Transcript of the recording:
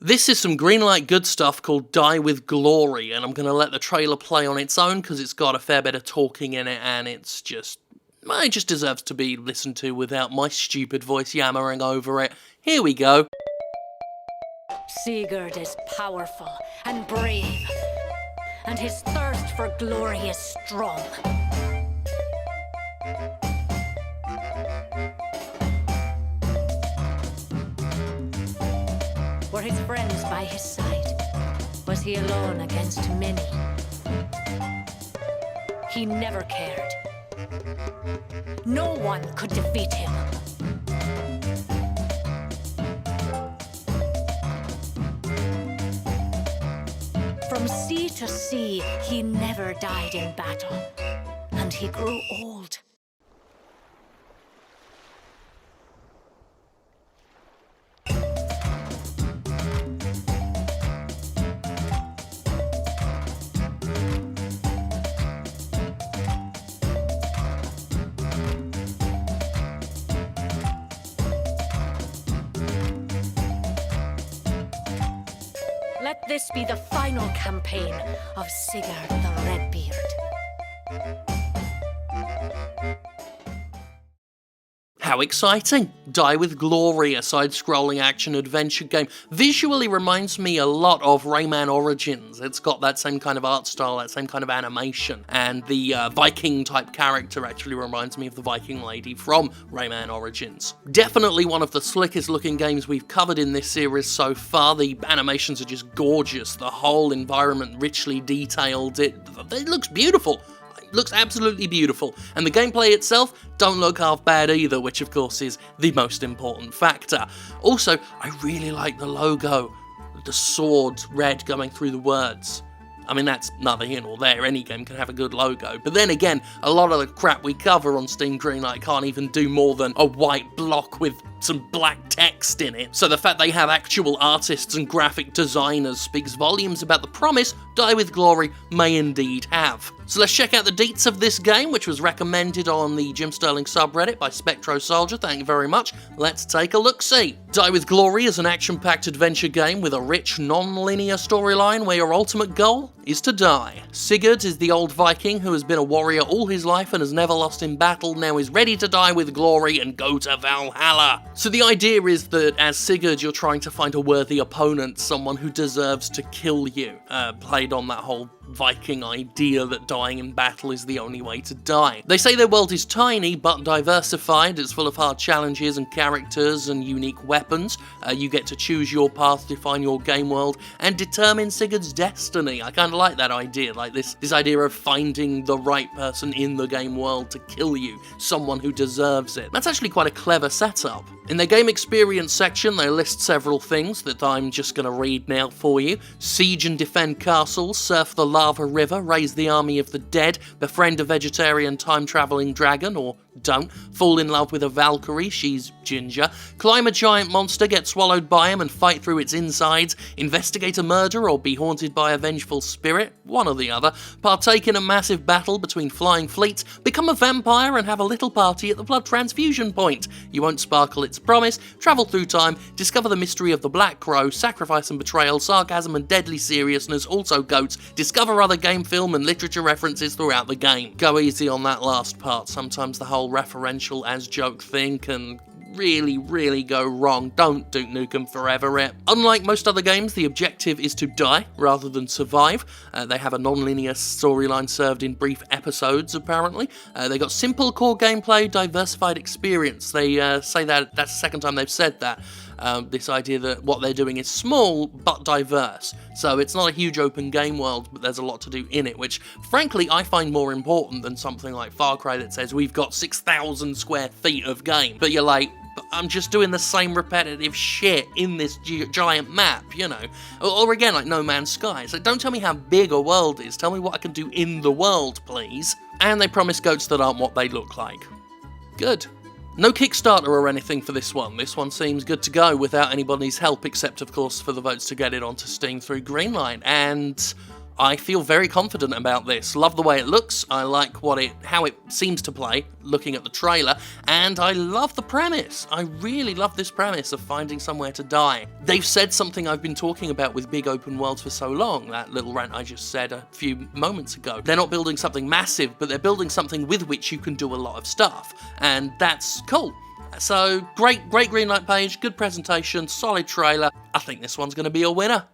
This is some Greenlight good stuff called Die With Glory, and I'm going to let the trailer play on its own because it's got a fair bit of talking in it, and it just deserves to be listened to without my stupid voice yammering over it. Here we go. Sigurd is powerful and brave, and his thirst for glory is strong. Were his friends by his side? Was he alone against many? He never cared. No one could defeat him. From sea to sea, he never died in battle, and he grew old. Let this be the final campaign of Sigurd the Redbeard. How exciting! Die With Glory, a side-scrolling action-adventure game. Visually reminds me a lot of Rayman Origins. It's got that same kind of art style, that same kind of animation, and the Viking-type character actually reminds me of the Viking lady from Rayman Origins. Definitely one of the slickest-looking games we've covered in this series so far. The animations are just gorgeous, the whole environment richly detailed, it looks beautiful. Looks absolutely beautiful, and the gameplay itself don't look half bad either, which of course is the most important factor. Also, I really like the logo, the sword red going through the words. I mean, that's neither here nor there, any game can have a good logo, but then again, a lot of the crap we cover on Steam Greenlight can't even do more than a white block with some black text in it, so the fact they have actual artists and graphic designers speaks volumes about the promise Die With Glory may indeed have. So let's check out the deets of this game, which was recommended on the Jim Sterling subreddit by Spectro Soldier, thank you very much. Let's take a look-see. Die With Glory is an action-packed adventure game with a rich, non-linear storyline where your ultimate goal is to die. Sigurd is the old Viking who has been a warrior all his life and has never lost in battle, now is ready to die with glory and go to Valhalla. So the idea is that as Sigurd you're trying to find a worthy opponent, someone who deserves to kill you, played on that whole Viking idea that dying in battle is the only way to die. They say their world is tiny but diversified, it's full of hard challenges and characters and unique weapons. You get to choose your path, define your game world, and determine Sigurd's destiny. I kind of like that idea, like this idea of finding the right person in the game world to kill you, someone who deserves it. That's actually quite a clever setup. In their game experience section, they list several things that I'm just going to read now for you. Siege and defend castles, surf the lava river, raise the army of the dead, befriend a vegetarian time-travelling dragon, or don't, fall in love with a Valkyrie, she's ginger, climb a giant monster, get swallowed by him and fight through its insides, investigate a murder or be haunted by a vengeful spirit, one or the other, partake in a massive battle between flying fleets, become a vampire and have a little party at the blood transfusion point. You won't sparkle its promise, travel through time, discover the mystery of the Black Crow, sacrifice and betrayal, sarcasm and deadly seriousness, also goats, discover other game, film and literature references throughout the game. Go easy on that last part, sometimes the whole referential as joke thing can really go wrong. Don't Duke Nukem Forever it. Unlike most other games, the objective is to die rather than survive. They have a non-linear storyline served in brief episodes, apparently. They got simple core gameplay, diversified experience. They say that that's the second time they've said that. This idea that what they're doing is small but diverse. So it's not a huge open game world, but there's a lot to do in it, which frankly I find more important than something like Far Cry that says we've got 6,000 square feet of game. But you're like, but I'm just doing the same repetitive shit in this giant map, you know? Or again, like No Man's Sky. So don't tell me how big a world is, tell me what I can do in the world, please. And they promise goats that aren't what they look like. Good. No Kickstarter or anything for this one. This one seems good to go without anybody's help, except of course for the votes to get it onto Steam through Greenlight. And I feel very confident about this. Love the way it looks, I like how it seems to play, looking at the trailer, and I love the premise. I really love this premise of finding somewhere to die. They've said something I've been talking about with big open worlds for so long, that little rant I just said a few moments ago. They're not building something massive, but they're building something with which you can do a lot of stuff, and that's cool. So, great greenlight page, good presentation, solid trailer. I think this one's going to be a winner.